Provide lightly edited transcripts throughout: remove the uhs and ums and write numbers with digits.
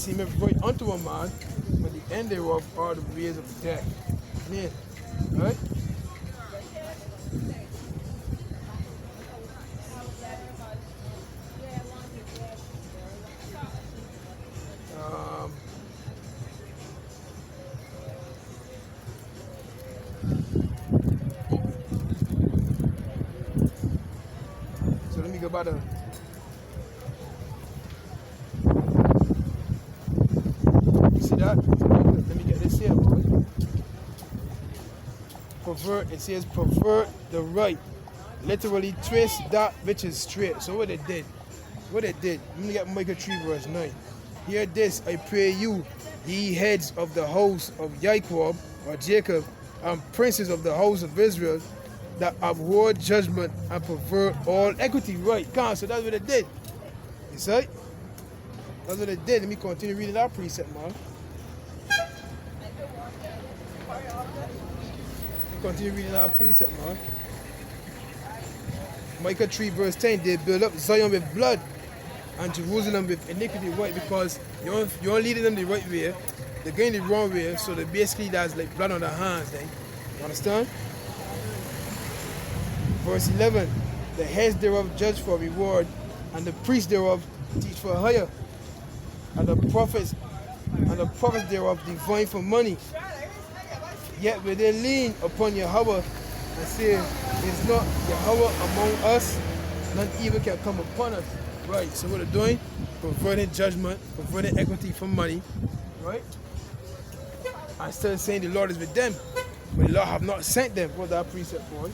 seemeth right unto a man, but the end thereof are the ways of death. Yeah. Right? Um, so let me go back to see that? Let me get this here. Pervert, it says pervert the right. Literally twist that which is straight. So what they did, let me get Micah 3 verse 9. Hear this, I pray you, ye heads of the house of Jacob, or Jacob, and princes of the house of Israel, that abhor judgment and pervert all equity. Right, so that's what they did. You see? That's what they did. Let me continue reading that precept, man. Continue reading that precept, man. Micah 3 verse 10, they build up Zion with blood and Jerusalem with iniquity. Right? Because you're leading them the right way, they're going the wrong way, so they basically that's like blood on their hands then. You understand? Verse 11, the heads thereof judge for reward, and the priests thereof teach for hire, and the prophets thereof divine for money. Yet will they lean upon Yahweh and say, is not Yahweh among us? None evil can come upon us. Right, so what they're doing, perverting judgment, perverting equity for money, right? And still saying the Lord is with them, but the Lord have not sent them. What that precept for?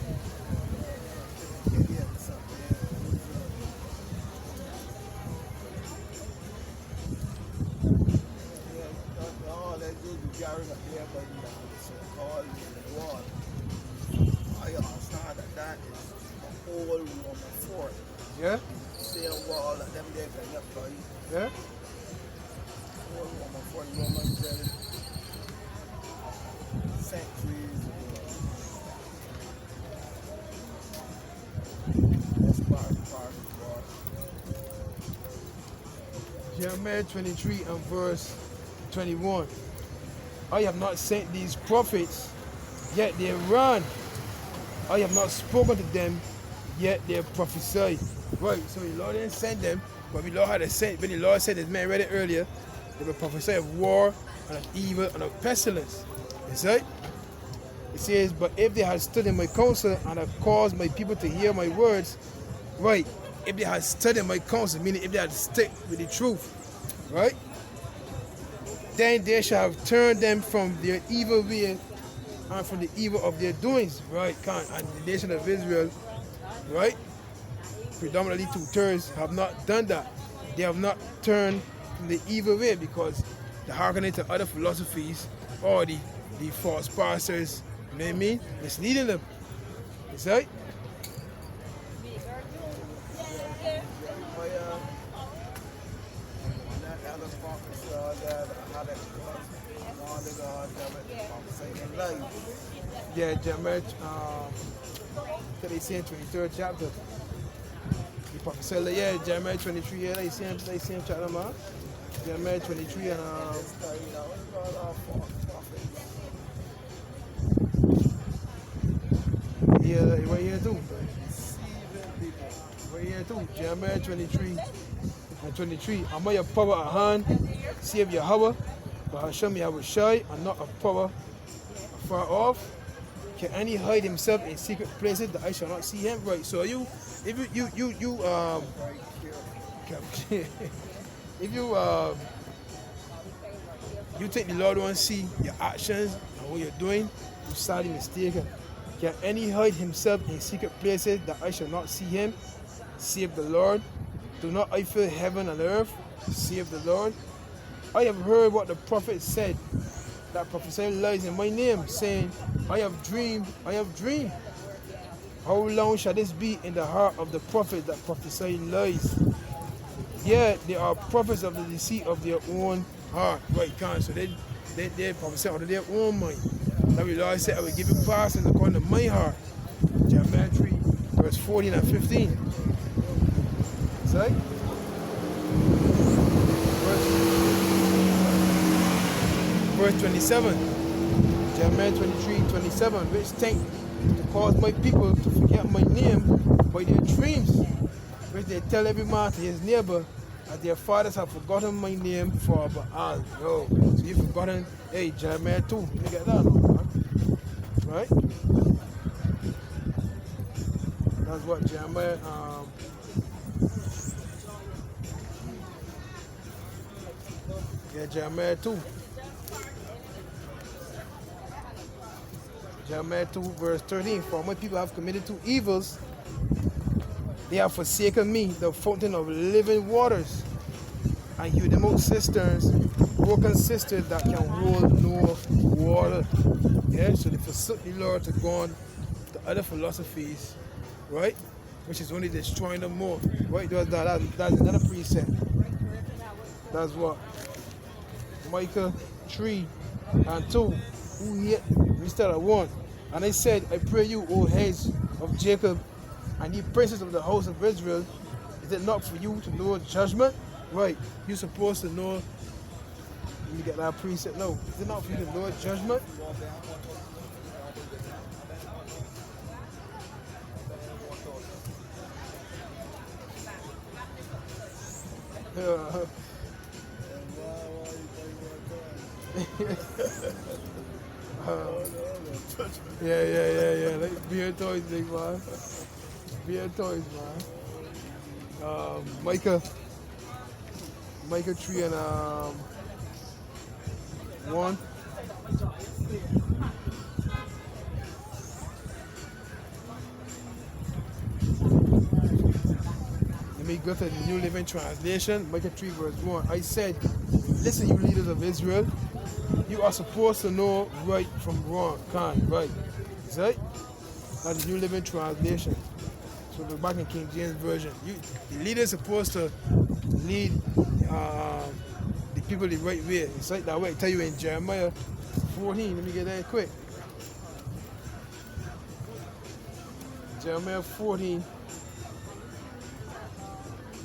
Yeah? Yeah? Jeremiah 23 and verse 21. I have not sent these prophets, yet they run. I have not spoken to them, yet they prophesy. Right, so the Lord didn't send them, but the Lord had sent. When the Lord said, this man read it earlier, they will prophesy of war and of evil and of pestilence. You see? It says, but if they had stood in my counsel and have caused my people to hear my words, right, if they had stood in my counsel, meaning if they had stick with the truth, right, then they shall have turned them from their evil way and from the evil of their doings, right? And the nation of Israel, right, predominantly 2/3 have not done that. They have not turned from the evil way because they're hearkening to other philosophies or the false pastors, you know what I mean? Misleading them. You see? Yeah, Jeremiah, they say in 23rd chapter. The prophet yeah, Jeremiah 23, yeah, they see him chapter, man. Jeremiah 23 and yeah, right here too. Right here too. Jeremiah 23 and 23. I'm your power at hand, save Yahweh, but Hashem Yahweh shy and not a power far off. Can any hide himself in secret places that I shall not see him? Right. So if you think the Lord wants to see your actions and what you're doing, you're sadly mistaken. Can any hide himself in secret places that I shall not see him? Save the Lord. Do not I fill heaven and earth? Save the Lord. I have heard what the prophet said, that prophesied lies in my name, saying, I have dreamed. How long shall this be in the heart of the prophet that prophesy lies? Yeah, they are prophets of the deceit of their own heart. Right, so they prophesy out of their own mind. Now the Lord said, I will give you passes according to my heart. Jeremiah 3, verse 14 and 15. See? verse 27. Jeremiah 23:27, which think to cause my people to forget my name by their dreams, which they tell every man to his neighbor, as their fathers have forgotten my name for Baal. Yo, so you've forgotten, hey, Jeremiah 2, let me get that, man. Right? That's what Jeremiah, Jeremiah 2. Jeremiah 2 verse 13. For my people have committed two evils. They have forsaken me, the fountain of living waters, and hewed them out cisterns, broken cisterns that can hold no water. Yeah, so they forsook the Lord to go on to other philosophies, right? Which is only destroying them more. Right? That's another precept. That's what Micah 3 and 2. Who yet we start at 1. And I said, I pray you, O heads of Jacob, and ye princes of the house of Israel, is it not for you to know judgment? Right, you're supposed to know. Let me get that precept. No, is it not for you to know judgment? Yeah. Like beer toys, big man. Beer toys, man. Micah 3 and 1. Let me go to the New Living Translation. Micah 3 verse 1. I said, listen, you leaders of Israel, you are supposed to know right from wrong. Right. Is that? That's the New Living Translation. So we're back in King James Version. The leader is supposed to lead the people the right way. It's like that way. I tell you in Jeremiah 14. Let me get that quick. Jeremiah 14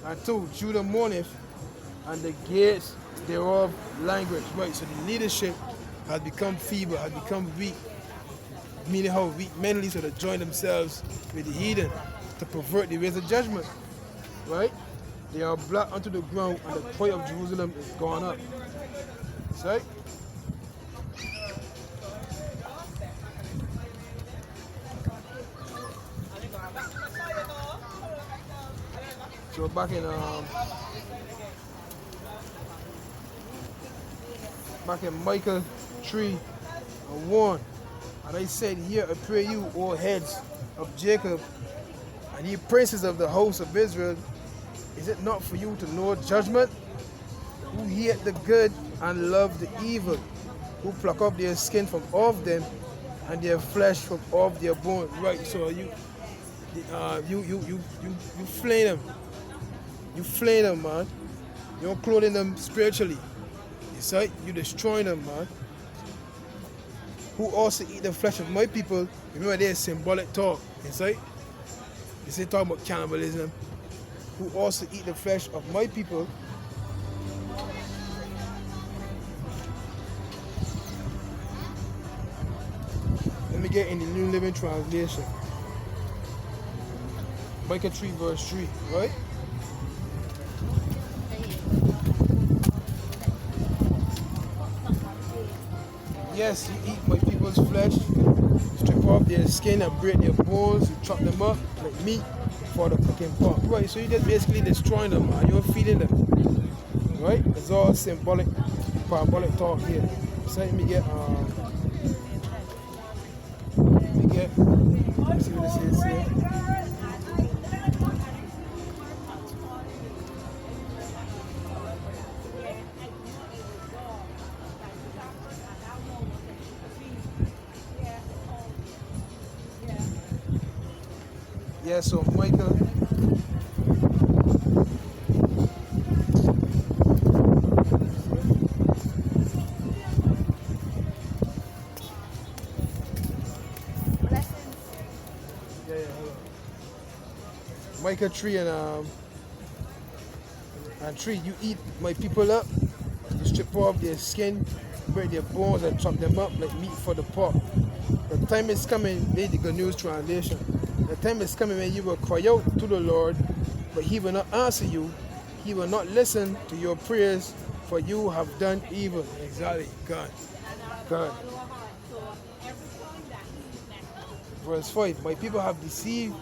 and 2. Judah mourneth, and the gates thereof language. Right. So the leadership has become feeble, has become weak. Meaning how weak mentally, so they join themselves with the heathen to pervert the ways of judgment. Right? They are black unto the ground, and the pride of Jerusalem is gone up. Right? So back in Micah 3 and 1. And I said, here I pray you, O heads of Jacob, and ye princes of the house of Israel, is it not for you to know judgment? Who hate the good and love the evil, who pluck up their skin from off them, and their flesh from off their bone. Right, so you flay them. You flay them, man. You're clothing them spiritually. It's like you destroying them, man. Who also eat the flesh of my people. Remember, there's symbolic talk. It's like they say talking about cannibalism. Who also eat the flesh of my people. Let me get in the New Living Translation. Micah 3 verse 3, right? Yes, you eat my people's flesh, strip off their skin and break their bones, you chop them up like meat for the cooking pot. Right, so you're just basically destroying them, man. You're feeding them. Right? It's all symbolic, parabolic talk here. So let me get, let's see what this is here. Yeah, so Micah. Micah 3 and 3, you eat my people up, you strip off their skin, break their bones, and chop them up like meat for the pot. The time is coming, read the Good News Translation. The time is coming when you will cry out to the Lord, but he will not answer you. He will not listen to your prayers, for you have done evil. Exactly. God. God. Verse 5. My people have deceived.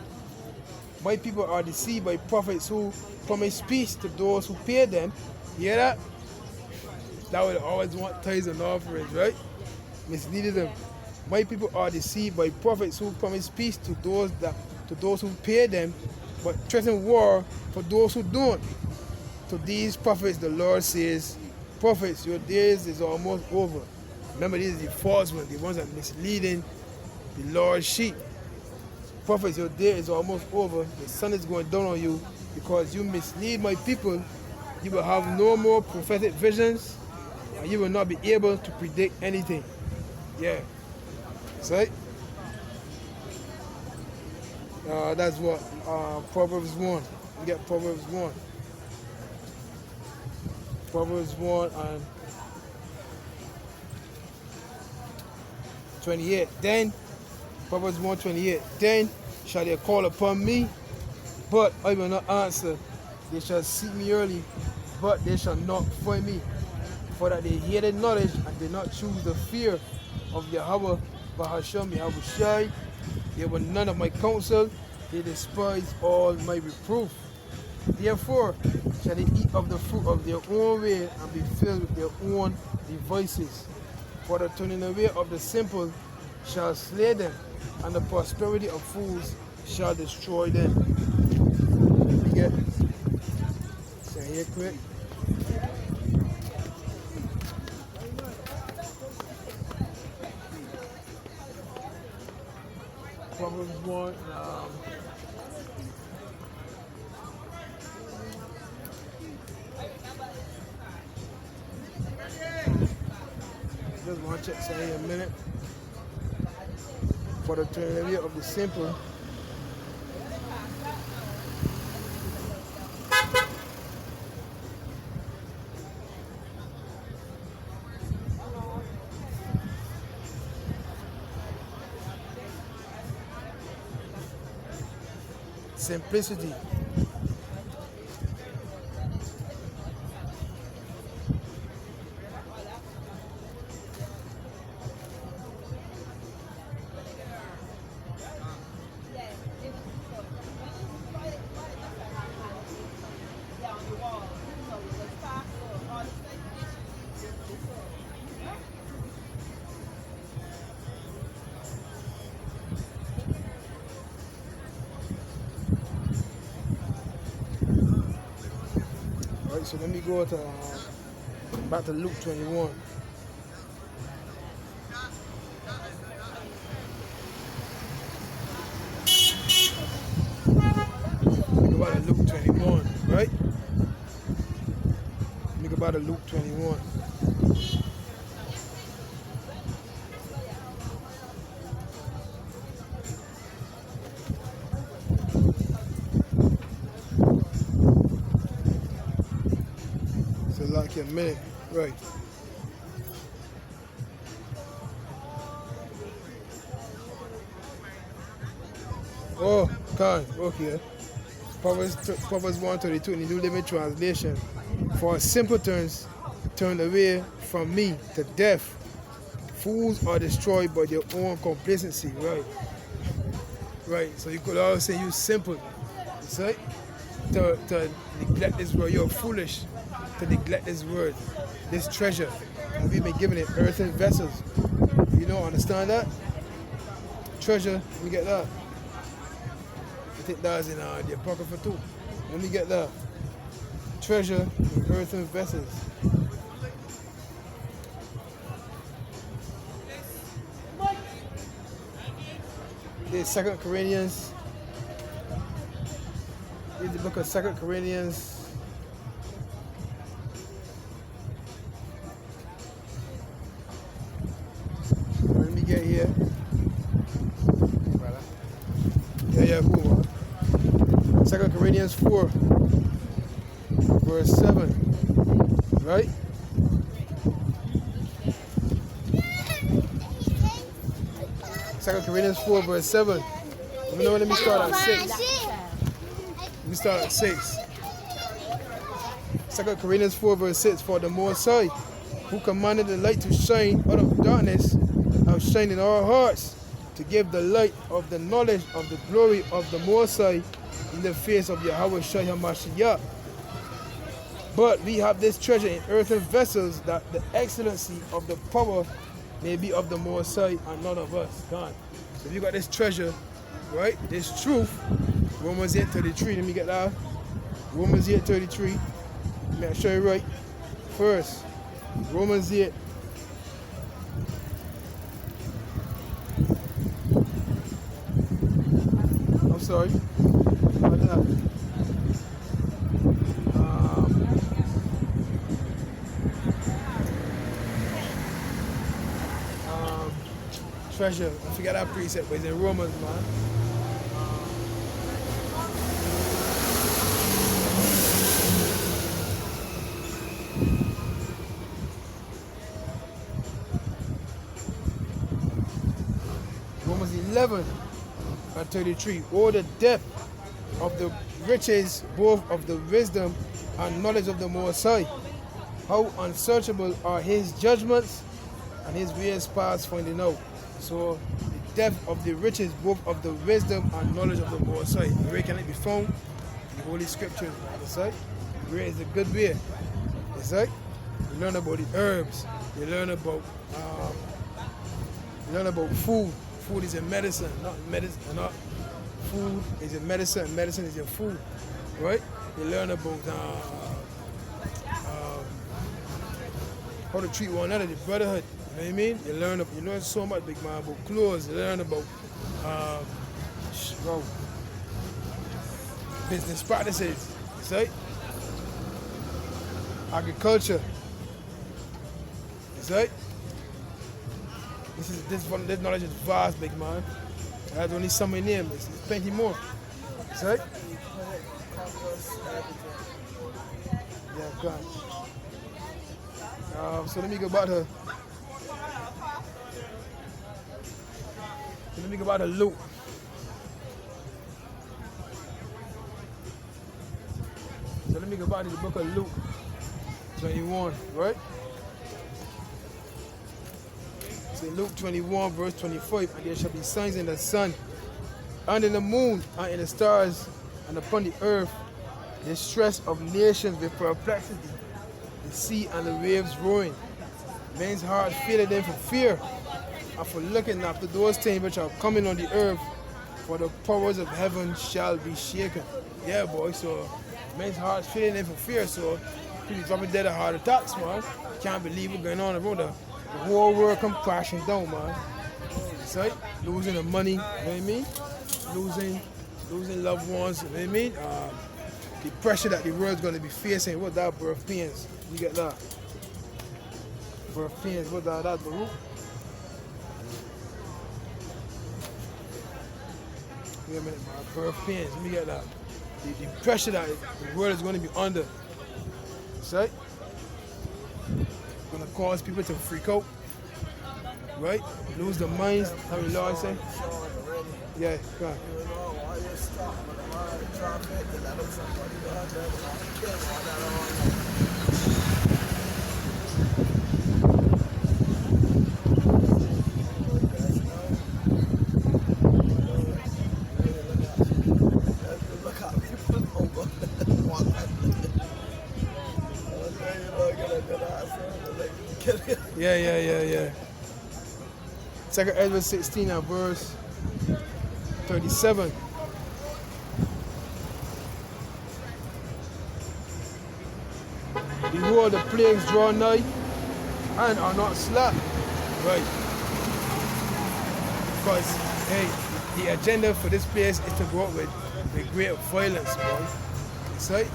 My people are deceived by prophets who promise peace to those who pay them. You hear that? That would always want tithes and offerings, right? Misleading them. My people are deceived by prophets who promise peace to those who pay them, but threaten war for those who don't. To these prophets, the Lord says, prophets, your days is almost over. Remember, these are the false ones, the ones that are misleading the Lord's sheep. Prophets, your day is almost over. The sun is going down on you because you mislead my people. You will have no more prophetic visions, and you will not be able to predict anything. Yeah. See? That's what Proverbs 1. You get Proverbs 1. Proverbs 1 and 28. Then, Proverbs 1:28. Then shall they call upon me, but I will not answer. They shall seek me early, but they shall not find me. For that they hated knowledge and did not choose the fear of Yahweh, but Hashem Yahushai. They were none of my counsel. They despised all my reproof. Therefore shall they eat of the fruit of their own way and be filled with their own devices. For the turning away of the simple shall slay them, and the prosperity of fools shall destroy them. Let me get say here quick. Proverbs 1. Just want to check say here a minute. For the turning away of the simple simplicity. Alright, so let me go to back to Luke 21. Think about it, Luke 21, right? Think about it, Luke 21. So like a minute, right? Oh, God, okay. Proverbs 1:32 in the New Living Translation. For simpletons turn away from me to death. Fools are destroyed by their own complacency. Right. Right. So you could also say you simple. You see? To neglect this word. You're foolish to neglect this word. This treasure. And we've been given it earthen vessels. You don't understand that? Treasure, we get that. I think that's in the Apocrypha too. Let me get that. Treasure in earthen vessels. There's 2 Corinthians. Read the book of 2 Corinthians. Let me get here. Yeah, cool. 2 Corinthians 4, verse 7. Right? 2 Corinthians 4 verse 7. Let me start at 6. Let me start at 6. 2 Corinthians 4 verse 6. For the Most High, who commanded the light to shine out of darkness, outshine in our hearts, to give the light of the knowledge of the glory of the Most High in the face of Yahweh Shai HaMashiach. But we have this treasure in earthen vessels, that the excellency of the power may be of the Most High and not of us. God. So if you got this treasure, right, this truth, Romans 8:33, let me get that. Romans 8:33, let me show you right. First, Romans 8. I'm sorry. Treasure. I forgot that precept, but it's in Romans, man. Romans 11:33. Oh, the depth of the riches, both of the wisdom and knowledge of the Most High. How unsearchable are his judgments, and his ways past finding out. So the depth of the riches, both of the wisdom and knowledge of the Most High. Where can it be found? In the Holy Scriptures. That's right. Where is a good way? That's right. You learn about the herbs. You learn about food. Food is a medicine, not medicine. Not food is a medicine. Medicine is your food, right? You learn about how to treat one another, the brotherhood. You know what I mean? You learn so much, big man, about clothes. You learn about business practices. See? Agriculture. See? This knowledge is vast, big man. There's only some in here, there's plenty more. See? Yeah, God. So let me go back to Luke. So let me go back to the book of Luke 21, right? So Luke 21 verse 25, and there shall be signs in the sun, and in the moon, and in the stars, and upon the earth, the stress of nations with perplexity, the sea and the waves roaring. Men's hearts failed them for fear, and for looking after those things which are coming on the earth, for the powers of heaven shall be shaken. Yeah, boy, so men's hearts failed them for fear, so people dropping dead of heart attacks, man. Can't believe what's going on around the whole world come crashing down, man. See? Losing the money, you know what I mean? Losing loved ones, you know what I mean? The pressure that the world's going to be facing, what that birth pains, you get that? Birth pains, what that, bro? Wait a minute, man. Birth pains, let me get that. The pressure that the world is going to be under, see? Going to cause people to freak out, right? Lose their minds, how the Lord say? Yeah, go on. Yeah. 2 Ezra 16 and verse 37. Behold, the plagues draw nigh and are not slack. Right. Because, hey, the agenda for this place is to go out with great violence, boy. It's right.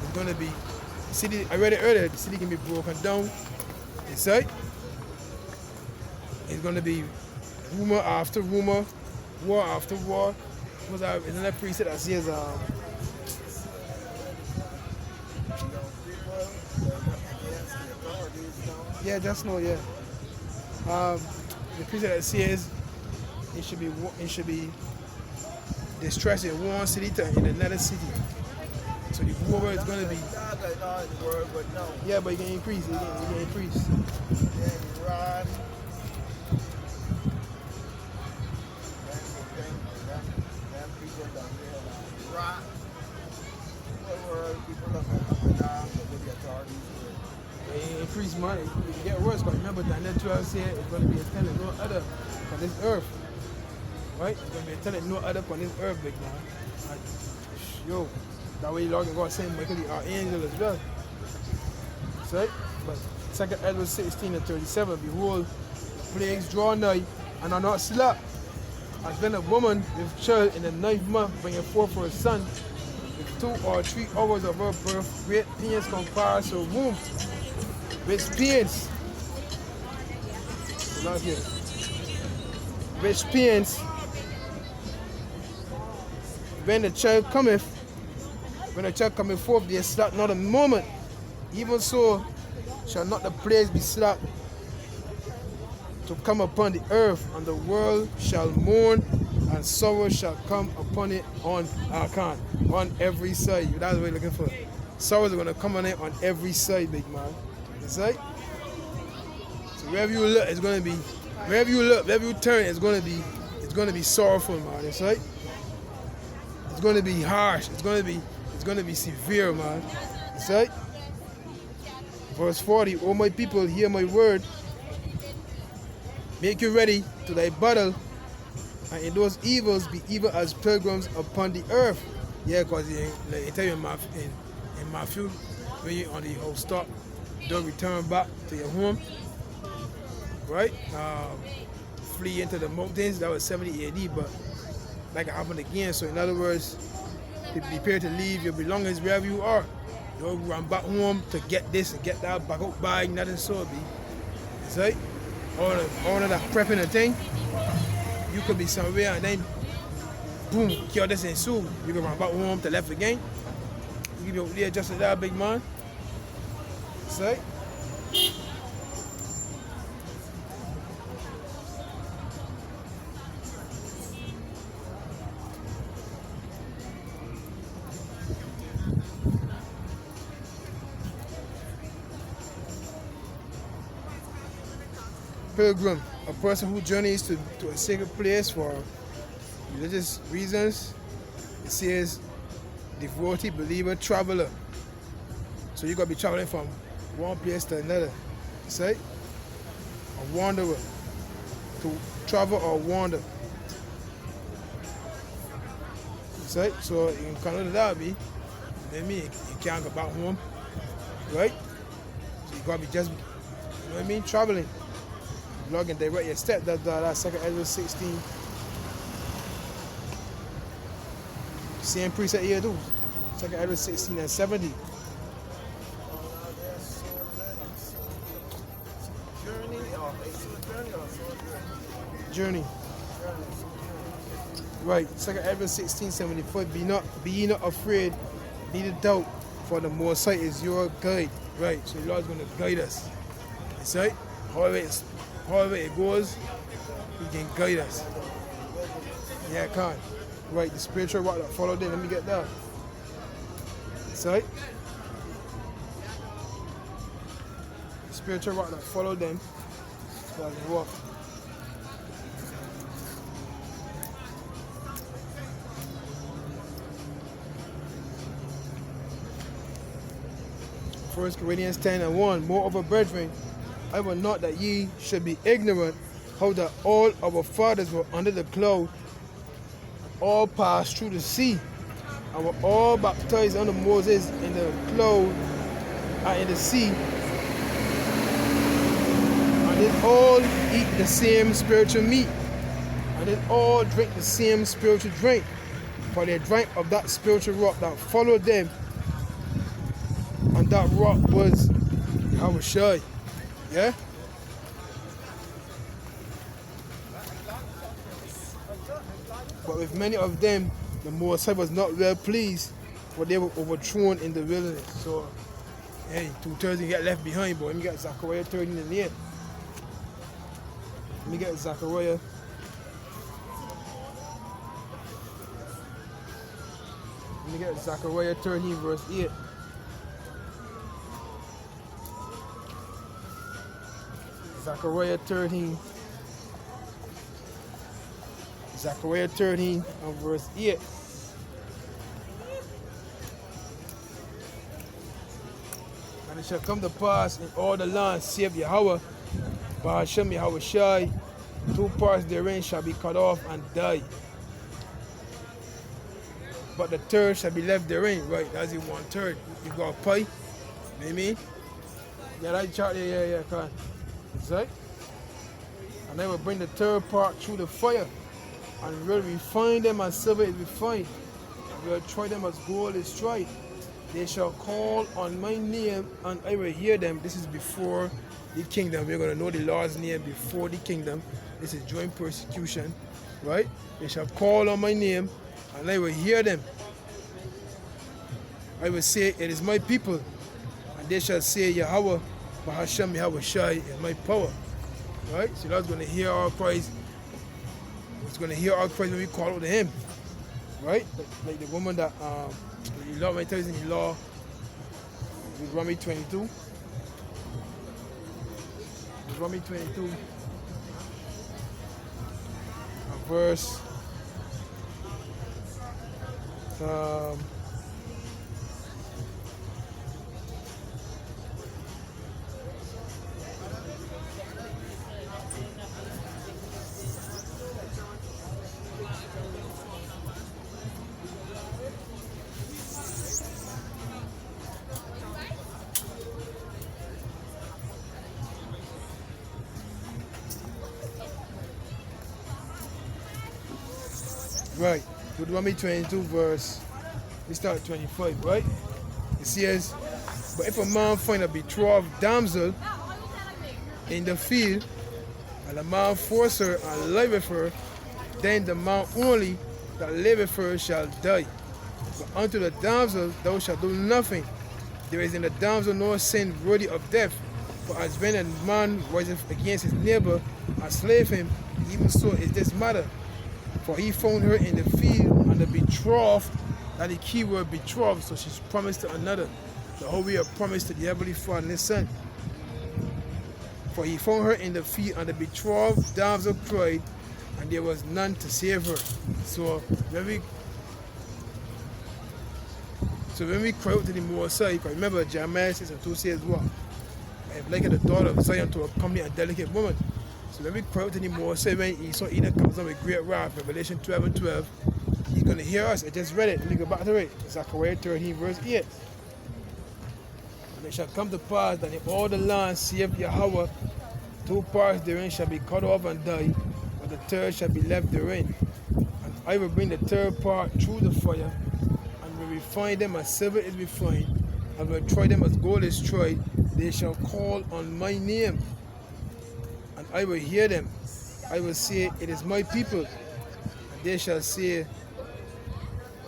It's going to be, the city, I read it earlier, the city can be broken down. It's right. It's going to be rumor after rumor, war after war. Was another precept that says yeah, that's no, yeah. The precept that says it should be distressed in one city to in another city. So the war is gonna be yeah, but it can increase. It can increase. Iran, them people down there in Iraq, where people are coming down with the authorities. It increase money. It can get worse. But remember, Daniel 12 said it's gonna be a tenant no other on this earth. Right? It's gonna be a tenant no other on this earth, big man. Like, yo, that way Lord can go send Michael the archangel as well. Right? But 2 Edward 16 and 37, behold, the plagues draw nigh and are not slack. As when a woman with child in the ninth month bringing forth her son, with 2 or 3 hours of her birth, great pains compass her womb. Which pains? Not here. Which pains? When the child cometh forth, they slack not a moment. Even so shall not the plagues be slack to come upon the earth, and the world shall mourn, and sorrow shall come upon it on account, on every side. That's what we're looking for. Sorrows are going to come on it on every side, big man. That's right. So wherever you look, it's going to be, wherever you look, wherever you turn, it's going to be sorrowful, man. That's right. It's going to be harsh. It's going to be severe, man. That's right. Verse 40, O my people, hear my word. Make you ready to thy battle, and in those evils be evil as pilgrims upon the earth. Yeah, because like, tell you in Matthew, when you're on the whole stop, don't return back to your home. Right? Flee into the mountains. That was 70 AD, but like it happened again. So in other words, be prepared to leave your belongings wherever you are. Don't run back home to get this and get that, back out bag, nothing so be. That's right? All of that prepping and thing, you could be somewhere and then boom, kill this and soon. You can run back home to left again. You can be adjusted that, big man. That's right? Pilgrim, a person who journeys to a sacred place for religious reasons. It says devotee, believer, traveler. So you're going to be traveling from one place to another. Say, a wanderer, to travel or wander. Say, so in Canada that be, you can't go back home, right? So you got to be just, you know what I mean, traveling. Log and direct your step. That's 2 Edward 16. Same precept here too. 2 Edward 16 and 70. Journey. Right. 2 Edward 16, 74. Be ye not afraid, neither doubt, for the Most High is your guide. Right. So the Lord's gonna guide us. That's right. However it goes, He can guide us. Yeah, can. Right, the spiritual rock that followed it. Let me get that. That's right. The spiritual rock that followed them. So I can walk. First Corinthians 10 and 1. Moreover, brethren, I will not that ye should be ignorant how that all our fathers were under the cloud, all passed through the sea, and were all baptized under Moses in the cloud and in the sea, and did all eat the same spiritual meat, and did all drink the same spiritual drink, for they drank of that spiritual rock that followed them, and that rock was Yahushua. Yeah? But with many of them, the Most High was not well pleased, for they were overthrown in the wilderness. So, hey, 2/3 get left behind, boy. Let me get Zechariah 13 in the end. Let me get Zechariah Let me get Zechariah 13 verse 8. Zechariah 13. Zechariah 13 and verse 8. And it shall come to pass in all the land, save Yahweh, by Hashem Yahweh Shai, 2 parts therein shall be cut off and die. But the third shall be left therein. Right, that's the 1/3. You got a pie. You know what I mean? Yeah, that chart there, yeah, come on. That's right. And I will bring the third part through the fire, and will refine them as silver is refined, and will try them as gold is tried. They shall call on my name, and I will hear them. This is before the kingdom. We're going to know the Lord's name before the kingdom. This is during persecution, right? They shall call on my name, and I will hear them. I will say, it is my people, and they shall say, Yahweh, but Hashem Yahweh Shai is my power. Right? So God's going to hear our cries. He's going to hear our cries when we call out to Him. Right? Like the woman that the law, when it tells in the law, Deuteronomy 22. Deuteronomy 22. And verse. Right, Deuteronomy 22 verse, we start at 25, right? It says, but if a man find a betrothed damsel in the field, and a man force her and lie with her, then the man only that live with her shall die. But unto the damsel thou shalt do nothing. There is in the damsel no sin worthy of death. For as when a man riseth against his neighbor and slay him, even so is this matter. For he found her in the field, and the betrothed, that the key word betrothed, so she's promised to another. The whole way of promise to the Heavenly Father and His Son. For he found her in the field, and the betrothed damsel cried, and there was none to save her. So when we cry out to the Most High, because remember Jeremiah 6:2 says what? I have likened the daughter of Zion to a comely and delicate woman. So when we cry out to the Most High, when Esau Edom comes on with great wrath, Revelation 12:12, He's going to hear us. I just read it. Let me go back to it. Zechariah 13 verse 8. And it shall come to pass that in all the land, save Yahweh, 2 parts therein shall be cut off and die, but the third shall be left therein. And I will bring the third part through the fire, and will refine them as silver is refined, and will try them as gold is tried. They shall call on my name, and I will hear them. I will say, it is my people. And they shall say,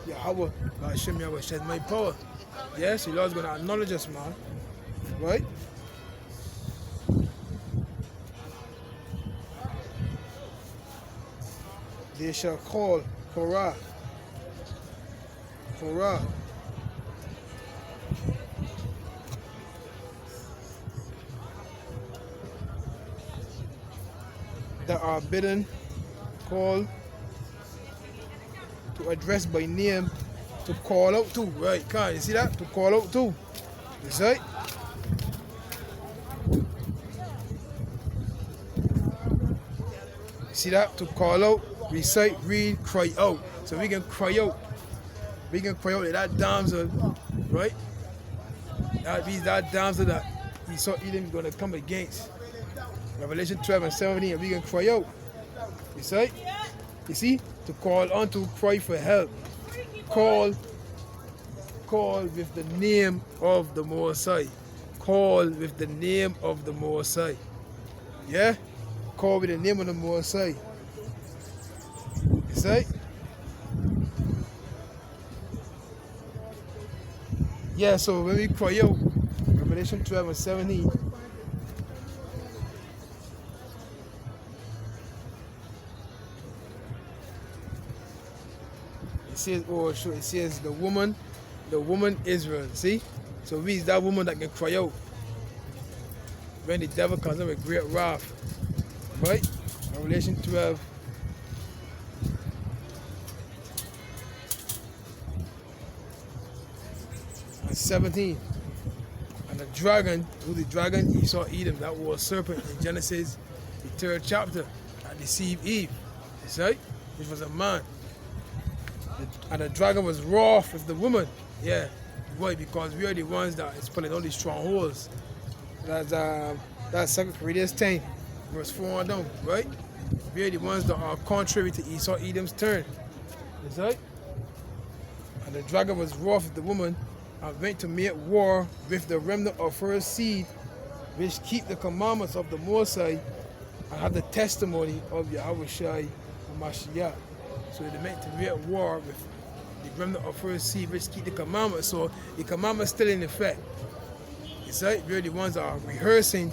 Yahweh, Hashem Yahweh, shed my power. Yes, the Lord's going to acknowledge us, man. Right? They shall call Korah. Korah. That are bidden, called, to address by name, to call out to. Right, can you see that? To call out to. That's right. See that? To call out, recite, read, cry out. So we can cry out. We can cry out that damsel, right? That means that damsel that Esau Edom is going to come against. Revelation 12:17, and we can cry out. You see? You see? To call on, to cry for help. Call with the name of the Most High. Call with the name of the Most High. Yeah? Call with the name of the Most High. You see? Yeah, so when we cry out, Revelation 12:17, It says, it says the woman Israel. See? So we is that woman that can cry out when the devil comes in with great wrath. Right? Revelation 12. And 17. And the dragon, who the dragon? Esau Edom, that was serpent in Genesis, the 3rd chapter, that deceived Eve. You see? Which was a man. And the dragon was wroth with the woman. Yeah. Why? Because we are the ones that is pulling all these strongholds. That's 2 Corinthians 10, verse 4 on down, right? We are the ones that are contrary to Esau Edom's turn. You see? And the dragon was wroth with the woman and went to make war with the remnant of her seed, which keep the commandments of the Most High and have the testimony of Yahweh Shai Mashiach. So they meant to make war with the remnant of her seed, which keep the commandments. So the commandments still in effect. You see, we're the ones that are rehearsing